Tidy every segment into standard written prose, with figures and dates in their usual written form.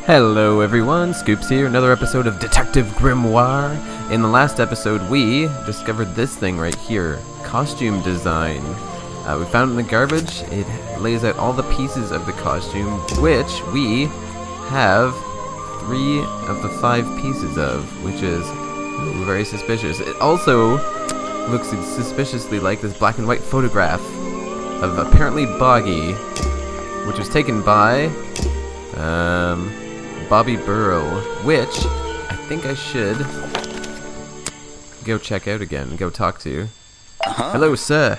Hello everyone, Scoops here, another episode of Detective Grimoire. In the last episode, we discovered this thing right here, costume design. We found it in the garbage. It lays out all the pieces of the costume, which we have 3 of the 5 pieces of, which is very suspicious. It also looks suspiciously like this black and white photograph of apparently Boggy, which was taken by Bobby Burrow, which I think I should go check out again, go talk to. Hello, sir.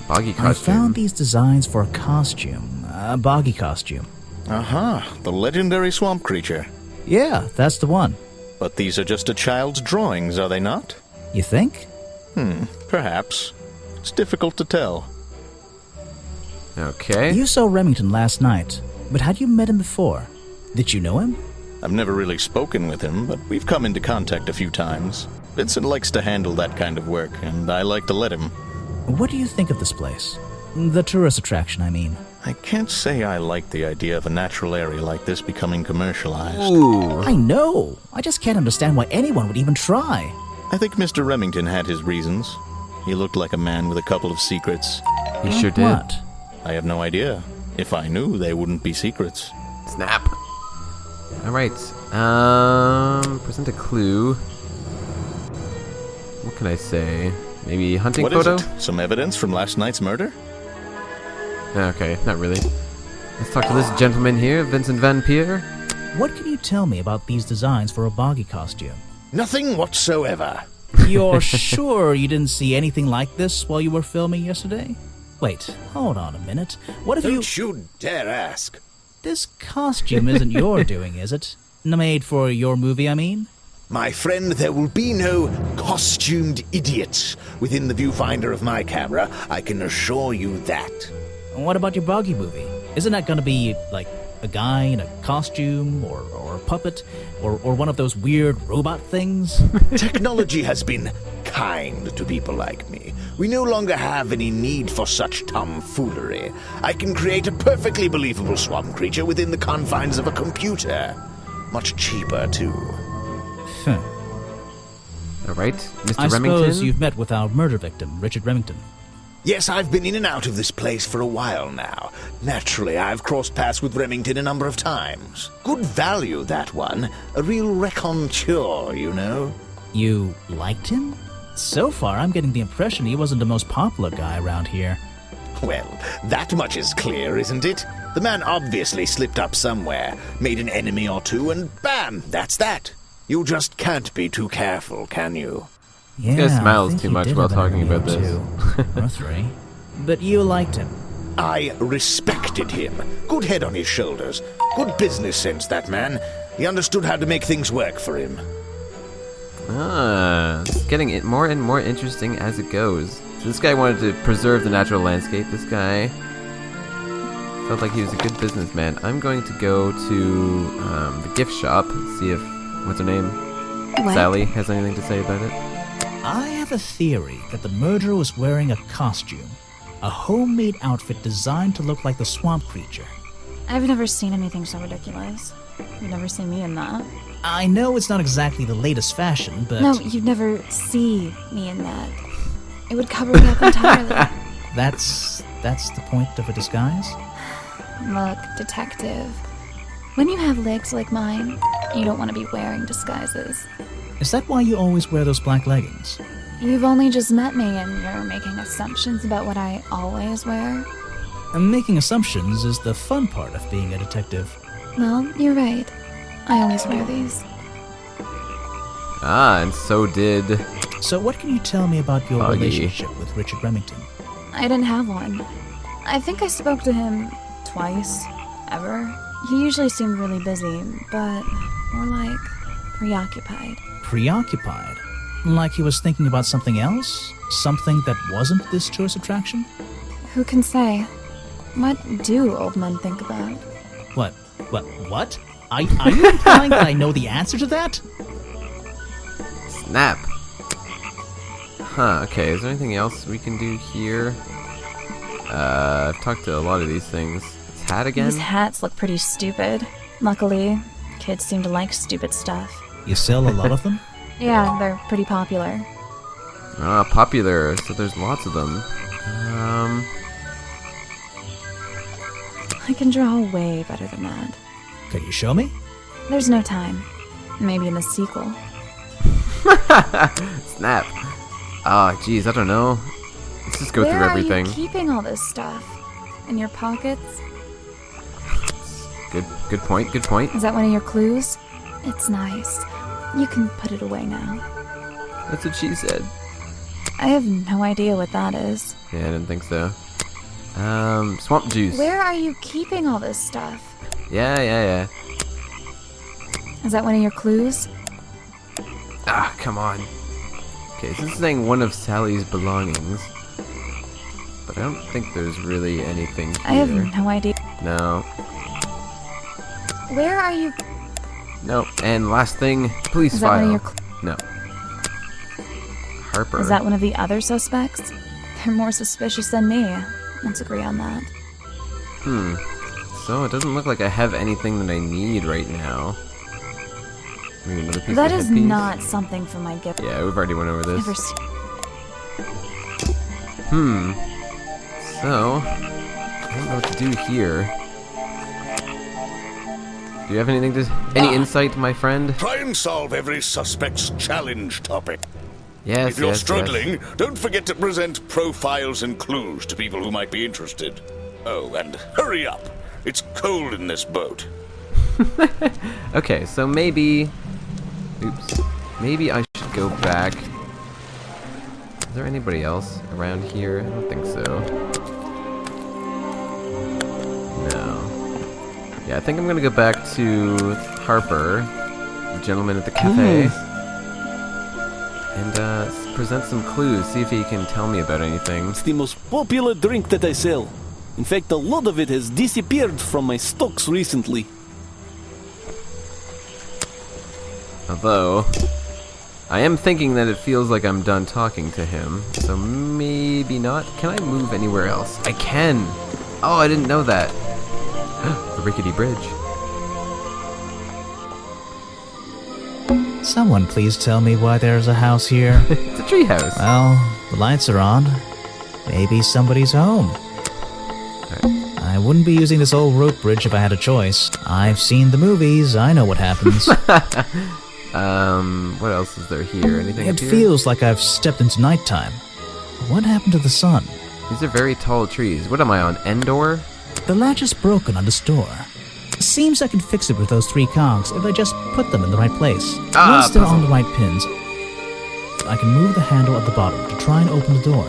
Boggy costume. I found these designs for a costume, a Boggy costume. The legendary swamp creature. Yeah, that's the one. But these are just a child's drawings, are they not? You think? Perhaps. It's difficult to tell. Okay. You saw Remington last night, but had you met him before? Did you know him? I've never really spoken with him, but we've come into contact a few times. Vincent likes to handle that kind of work, and I like to let him. What do you think of this place? The tourist attraction, I mean. I can't say I like the idea of a natural area like this becoming commercialized. Ooh. I know! I just can't understand why anyone would even try. I think Mr. Remington had his reasons. He looked like a man with a couple of secrets. He sure did. What? I have no idea. If I knew, they wouldn't be secrets. Snap. Alright. Present a clue. What can I say? Maybe hunting What photo? is it? Some evidence from last night's murder? Okay, not really. Let's talk to this gentleman here, Vincent Van Peer. What can you tell me about these designs for a Boggy costume? Nothing whatsoever. You're sure you didn't see anything like this while you were filming yesterday? Wait, hold on a minute. What if Don't you dare ask. This costume isn't your doing, is it? Made for your movie, I mean? My friend, there will be no costumed idiots within the viewfinder of my camera. I can assure you that. What about your Boggy movie? Isn't that gonna be, like, a guy in a costume, or a puppet, or one of those weird robot things? Technology has been kind to people like me. We no longer have any need for such tomfoolery. I can create a perfectly believable swamp creature within the confines of a computer. Much cheaper, too. Alright, Mr. I Remington. suppose you've met with our murder victim, Richard Remington. Yes, I've been in and out of this place for a while now. Naturally, I've crossed paths with Remington a number of times. Good value, that one. A real raconteur, you know. You liked him? So far, I'm getting the impression he wasn't the most popular guy around here. Well, that much is clear, isn't it? The man obviously slipped up somewhere, made an enemy or two, and bam, that's that. You just can't be too careful, can you? Yeah, guy smiles I think too he much did while have an talking enemy about or this. 2, or 3. But you liked him. I respected him. Good head on his shoulders. Good business sense, that man. He understood how to make things work for him. It's getting more and more interesting as it goes. So this guy wanted to preserve the natural landscape. This guy felt like he was a good businessman. I'm going to go to the gift shop, see if, what's her name? What? Sally has anything to say about it. I have a theory that the murderer was wearing a costume. A homemade outfit designed to look like the swamp creature. I've never seen anything so ridiculous. You've never seen me in that. I know it's not exactly the latest fashion, but... No, you'd never see me in that. It would cover it up entirely. That's the point of a disguise? Look, detective. When you have legs like mine, you don't want to be wearing disguises. Is that why you always wear those black leggings? You've only just met me and you're making assumptions about what I always wear. And making assumptions is the fun part of being a detective. Well, you're right. I always wear these. And so did... So what can you tell me about your Boggy. relationship with Richard Remington? I didn't have one. I think I spoke to him twice, ever. He usually seemed really busy, but more like preoccupied. Preoccupied? Like he was thinking about something else? Something that wasn't this tourist attraction? Who can say? What do old men think about? What? Are you implying that I know the answer to that? Snap. Okay, is there anything else we can do here? I've talked to a lot of these things. This hat again? These hats look pretty stupid. Luckily, kids seem to like stupid stuff. You sell a lot of them? Yeah, they're pretty popular. Ah, popular. So there's lots of them. I can draw way better than that. Can you show me? There's no time. Maybe in the sequel. Snap. Ah, geez, I don't know. Let's just go through everything. Where are you keeping all this stuff? In your pockets? Good point, good point. Is that one of your clues? It's nice. You can put it away now. That's what she said. I have no idea what that is. Yeah, I didn't think so. Swamp juice. Where are you keeping all this stuff? Yeah. Is that one of your clues? Ah, come on. Okay, so this is saying one of Sally's belongings. But I don't think there's really anything here. I have no idea. No. Where are you? No. And last thing, police Is that file. one of your No. Harper. Is that one of the other suspects? They're more suspicious than me. Let's agree on that. So it doesn't look like I have anything that I need right now. Maybe another piece That of is headpiece? not something for my gift. Yeah, we've already went over this. Never seen. So, I don't know what to do here. Do you have anything to... Any insight, my friend? Try and solve every suspect's challenge topic. Yes, If you're yes, struggling, yes. don't forget to present profiles and clues to people who might be interested. Oh, and hurry up. It's cold in this boat. Okay, so maybe... Oops. Maybe I should go back. Is there anybody else around here? I don't think so. No. Yeah, I think I'm gonna go back to Harper, the gentleman at the cafe, and present some clues, see if he can tell me about anything. It's the most popular drink that I sell. In fact, a lot of it has disappeared from my stocks recently. Although, I am thinking that it feels like I'm done talking to him, so maybe not. Can I move anywhere else? I can! Oh, I didn't know that. The rickety bridge. Someone please tell me why there's a house here. It's a treehouse. Well, the lights are on. Maybe somebody's home. I wouldn't be using this old rope bridge if I had a choice. I've seen the movies, I know what happens. What else is there here? Anything It up here? feels like I've stepped into nighttime. What happened to the sun? These are very tall trees. What am I on, Endor? The latch is broken on this door. Seems I can fix it with those 3 cogs if I just put them in the right place. Once they're on the right pins, I can move the handle at the bottom to try and open the door.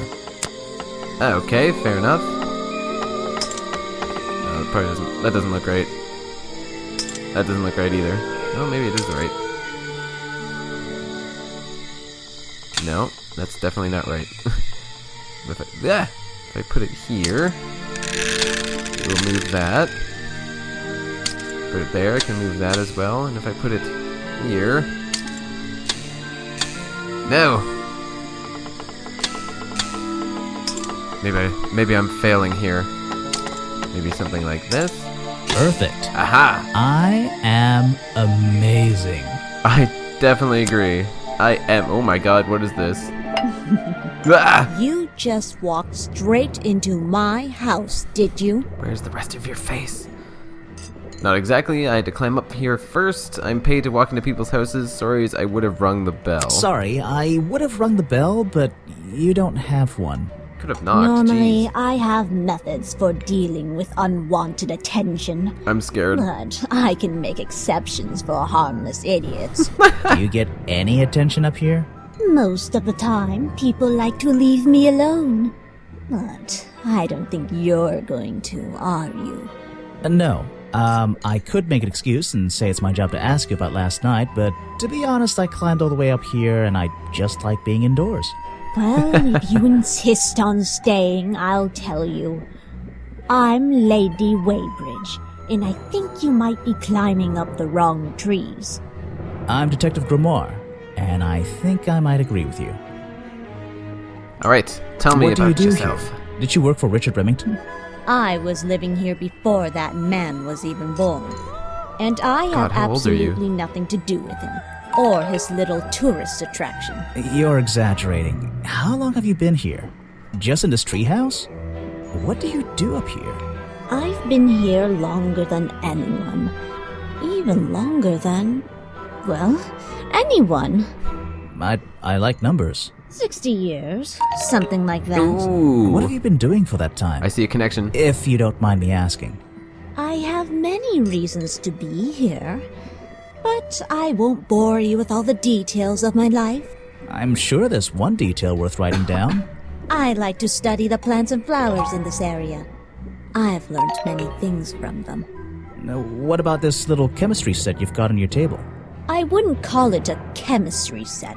Okay, fair enough. That doesn't look right. That doesn't look right either. Oh, maybe it is right. No, that's definitely not right. If I put it here, we'll move that. Put it there, I can move that as well. And if I put it here... No! Maybe I'm failing here. Maybe something like this. Perfect. Aha! I am amazing. I definitely agree. I am. Oh my god, what is this? Ah! You just walked straight into my house, did you? Where's the rest of your face? Not exactly. I had to climb up here first. I'm paid to walk into people's houses. Sorry, I would have rung the bell. Sorry, I would have rung the bell, but you don't have one. Could have knocked. Normally, Jeez. I have methods for dealing with unwanted attention. I'm scared. But I can make exceptions for harmless idiots. Do you get any attention up here? Most of the time, people like to leave me alone. But I don't think you're going to, are you? No. I could make an excuse and say it's my job to ask you about last night, but to be honest, I climbed all the way up here and I just like being indoors. Well, if you insist on staying, I'll tell you. I'm Lady Weybridge, and I think you might be climbing up the wrong trees. I'm Detective Grimoire, and I think I might agree with you. Alright, tell me What do you about do yourself. here? Did you work for Richard Remington? I was living here before that man was even born. And I have how old are you? absolutely nothing to do with him, or his little tourist attraction. You're exaggerating. How long have you been here? Just in this treehouse? What do you do up here? I've been here longer than anyone. Even longer than, well, anyone. I like numbers. 60 years, something like that. Ooh. What have you been doing for that time? I see a connection. If you don't mind me asking. I have many reasons to be here, but I won't bore you with all the details of my life. I'm sure there's one detail worth writing down. I like to study the plants and flowers in this area. I've learned many things from them. Now, what about this little chemistry set you've got on your table? I wouldn't call it a chemistry set,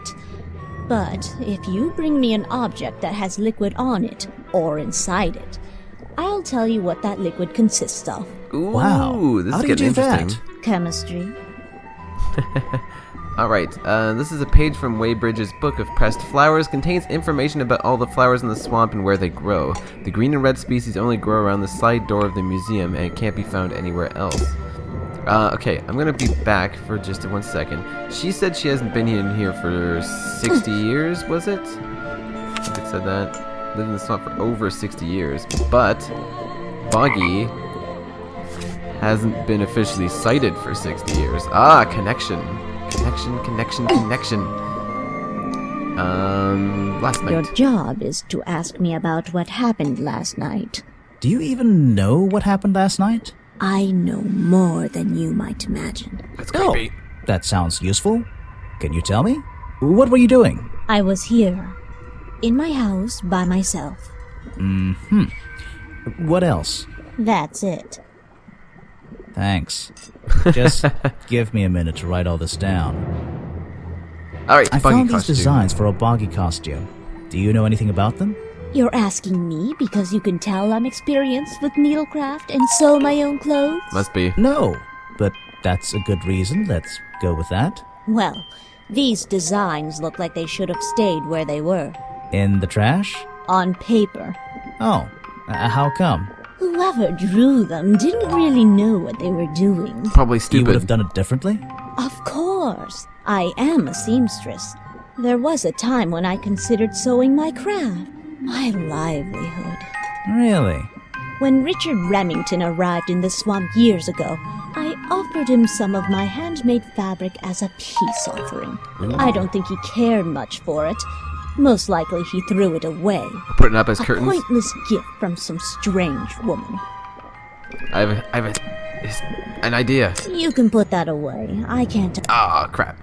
but if you bring me an object that has liquid on it or inside it, I'll tell you what that liquid consists of. Ooh, Wow. this How is do you getting do that? interesting. Chemistry. Alright, this is a page from Weybridge's Book of Pressed Flowers. Contains information about all the flowers in the swamp and where they grow. The green and red species only grow around the side door of the museum and can't be found anywhere else. Okay, I'm gonna be back for just 1 second. She said she hasn't been in here for 60 years, was it? I think it said that. Lived in the swamp for over 60 years, but Boggy hasn't been officially sighted for 60 years. Ah, connection. Connection. Last Your night. job is to ask me about what happened last night. Do you even know what happened last night? I know more than you might imagine. That's creepy. That sounds useful. Can you tell me? What were you doing? I was here, in my house, by myself. What else? That's it. Thanks. Just give me a minute to write all this down. Alright, I Boggy found these costume. designs for a Boggy costume. Do you know anything about them? You're asking me because you can tell I'm experienced with needlecraft and sew my own clothes? Must be. No, but that's a good reason. Let's go with that. Well, these designs look like they should have stayed where they were. In the trash? On paper. Oh, how come? Whoever drew them didn't really know what they were doing. Probably You would have stupid. done it differently? Of course. I am a seamstress. There was a time when I considered sewing my craft, my livelihood. Really? When Richard Remington arrived in the swamp years ago, I offered him some of my handmade fabric as a peace offering. I don't think he cared much for it. Most likely he threw it away. Putting up as A curtains. pointless gift from some strange woman. I have an idea. You can put that away. I can't. Ah, crap.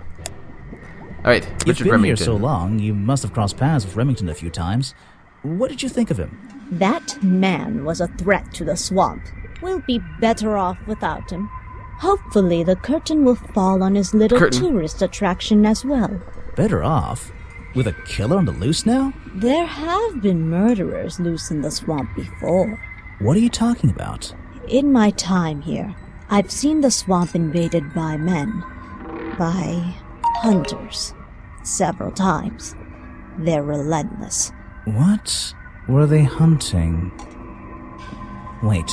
Alright, You've Richard been Remington. here so long, you must have crossed paths with Remington a few times. What did you think of him? That man was a threat to the swamp. We'll be better off without him. Hopefully the curtain will fall on his little Curtain. tourist attraction as well. Better off? With a killer on the loose now? There have been murderers loose in the swamp before. What are you talking about? In my time here, I've seen the swamp invaded by men. By hunters. Several times. They're relentless. What were they hunting? Wait,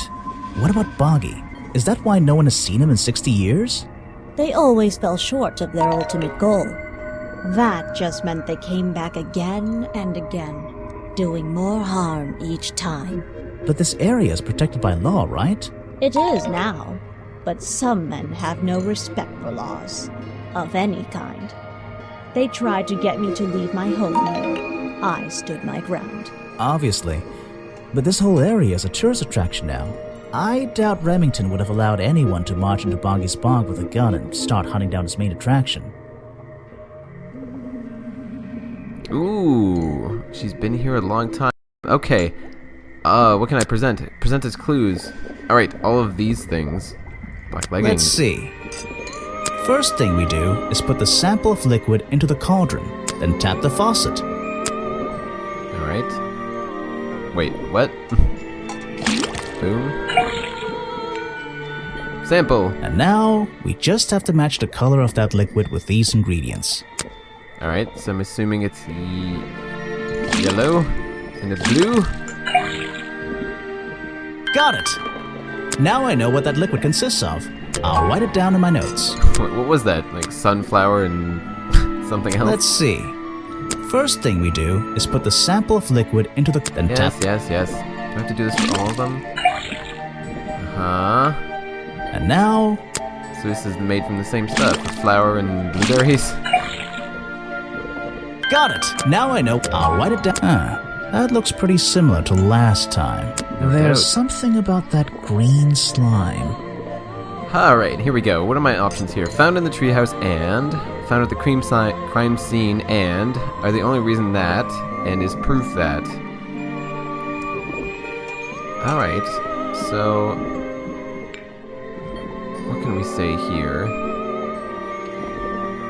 what about Boggy? Is that why no one has seen him in 60 years? They always fell short of their ultimate goal. That just meant they came back again and again, doing more harm each time. But this area is protected by law, right? It is now, but some men have no respect for laws, of any kind. They tried to get me to leave my home here. I stood my ground. Obviously. But this whole area is a tourist attraction now. I doubt Remington would have allowed anyone to march into Boggy's bog with a gun and start hunting down his main attraction. Ooh, she's been here a long time. Okay, what can I present? Present as clues. Alright, all of these things. Black leggings. Let's see. First thing we do is put the sample of liquid into the cauldron, then tap the faucet. Alright. Wait, what? Boom. Sample. And now, we just have to match the color of that liquid with these ingredients. Alright, so I'm assuming it's yellow and a blue. Got it! Now I know what that liquid consists of. I'll write it down in my notes. What was that? Like sunflower and something else? Let's see. First thing we do is put the sample of liquid into the... Then tap. Yes. Do I have to do this for all of them? Uh-huh. And now... So this is made from the same stuff, with flour and blueberries? Got it! Now I know. I'll write it down. That looks pretty similar to last time. No There's doubt. something about that green slime. Alright, here we go. What are my options here? Found in the treehouse and... Found at the crime scene and... Are the only reason that... And is proof that... Alright, so... What can we say here?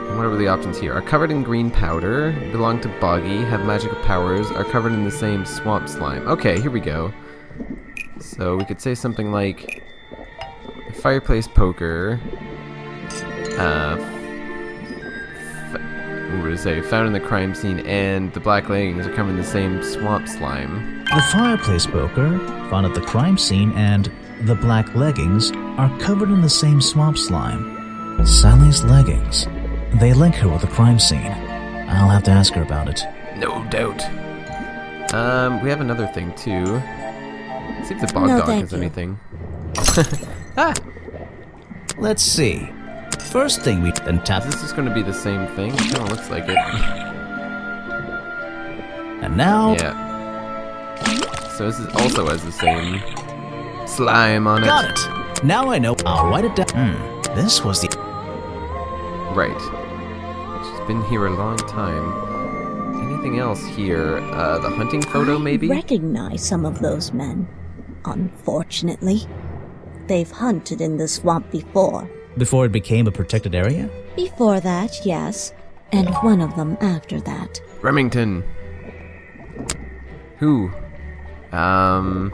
And what are the options here? Are covered in green powder, belong to Boggy, have magical powers, are covered in the same swamp slime. Okay, here we go. So we could say something like... Fireplace poker. What would it say? Found in the crime scene, and the black leggings are covered in the same swamp slime. The fireplace poker, found at the crime scene, and the black leggings are covered in the same swamp slime. Sally's leggings. They link her with the crime scene. I'll have to ask her about it. No doubt. We have another thing too. Let's see if the bog No, dog thank has you. anything. Ah! Let's see. First thing we then tap. Is this just going to be the same thing? It kind of looks like it. And now... Yeah. So this is also has the same slime on it. Got it! Now I know. I'll write it down. This was the... Right. She's been here a long time. Anything else here? The hunting photo, maybe? I recognize some of those men. Unfortunately. They've hunted in the swamp before. Before it became a protected area? Before that, yes. And one of them after that. Remington. Who? I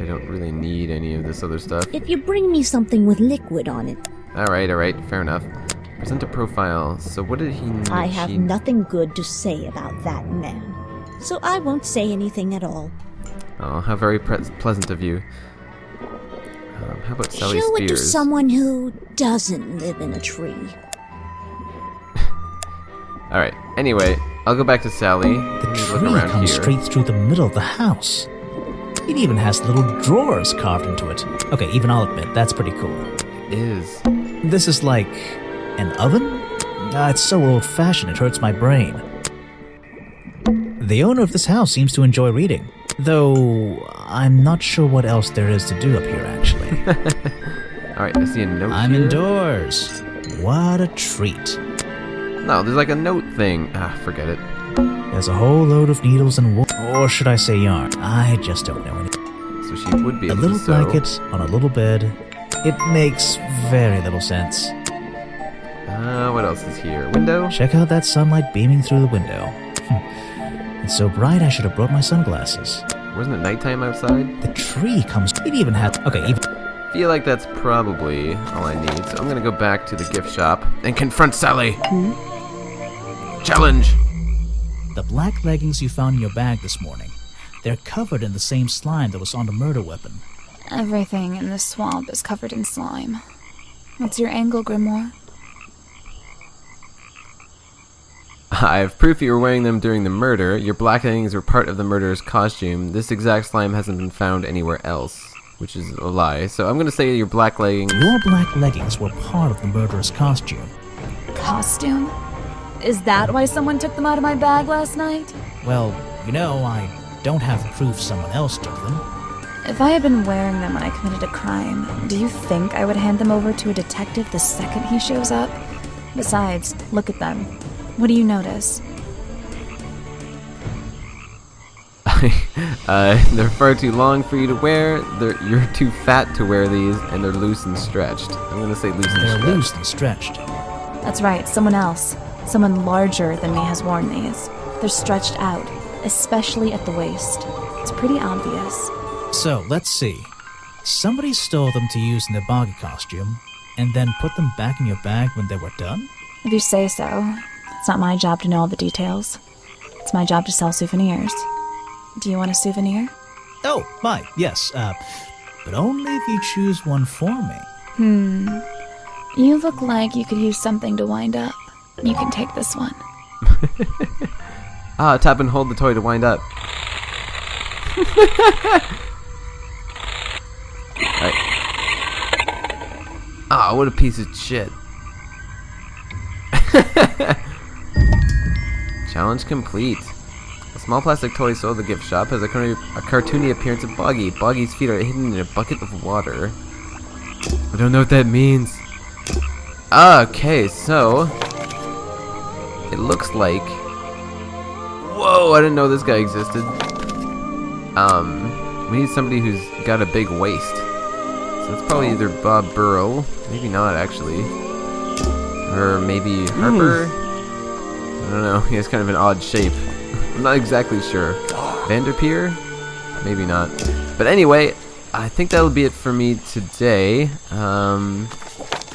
don't really need any of this other stuff. If you bring me something with liquid on it, Alright, fair enough. Present a profile. So what did he need? I have nothing good to say about that man. So I won't say anything at all. Oh, how very pleasant of you. How about Sally Show it to Spears? someone who doesn't live in a tree. Alright, anyway, I'll go back to Sally. The Let me look tree around comes here. straight through the middle of the house. It even has little drawers carved into it. Okay, even I'll admit, that's pretty cool. It is. This is like... an oven? It's so old-fashioned it hurts my brain. The owner of this house seems to enjoy reading. Though, I'm not sure what else there is to do up here, actually. Alright, I see a note I'm here. indoors. What a treat. No, there's like a note thing. Forget it. There's a whole load of needles and wool. Or should I say yarn? I just don't know any. So she would be A able little to sew. blanket on a little bed. It makes very little sense. What else is here? Window? Check out that sunlight beaming through the window. It's so bright I should have brought my sunglasses. Wasn't it nighttime outside? The tree comes... It even has... Okay, even... Feel like that's probably all I need. So I'm gonna go back to the gift shop and confront Sally. Challenge! The black leggings you found in your bag this morning. They're covered in the same slime that was on the murder weapon. Everything in this swamp is covered in slime. What's your angle, Grimoire? I have proof you were wearing them during the murder. Your black leggings were part of the murderer's costume. This exact slime hasn't been found anywhere else, which is a lie. So I'm gonna say your black leggings... Your black leggings were part of the murderer's costume. Costume? Is that why someone took them out of my bag last night? Well, you know, I don't have proof someone else took them. If I had been wearing them when I committed a crime, do you think I would hand them over to a detective the second he shows up? Besides, look at them. What do you notice? They're far too long for you to wear. You're too fat to wear these, and they're loose and stretched. I'm gonna say loose and They're stretched. loose and stretched. That's right, someone else. Someone larger than me has worn these. They're stretched out, especially at the waist. It's pretty obvious. So, let's see. Somebody stole them to use in their Boggy costume, and then put them back in your bag when they were done? If you say so. It's not my job to know all the details. It's my job to sell souvenirs. Do you want a souvenir? Oh, my, yes, but only if you choose one for me. You look like you could use something to wind up. You can take this one. Tap and hold the toy to wind up. Alright. What a piece of shit. Challenge complete. A small plastic toy sold at the gift shop has a cartoony appearance of Boggy. Boggy's feet are hidden in a bucket of water. I don't know what that means. Okay, so it looks like... Whoa, I didn't know this guy existed. We need somebody who's got a big waist. So it's probably either Bob Burrow, maybe not actually, or maybe Harper. I don't know, he has kind of an odd shape. I'm not exactly sure. Vanderpeer? Maybe not. But anyway, I think that'll be it for me today. I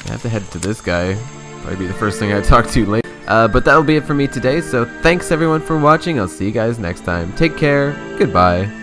have to head to this guy. Probably be the first thing I talk to later. But that'll be it for me today, so thanks everyone for watching. I'll see you guys next time. Take care. Goodbye.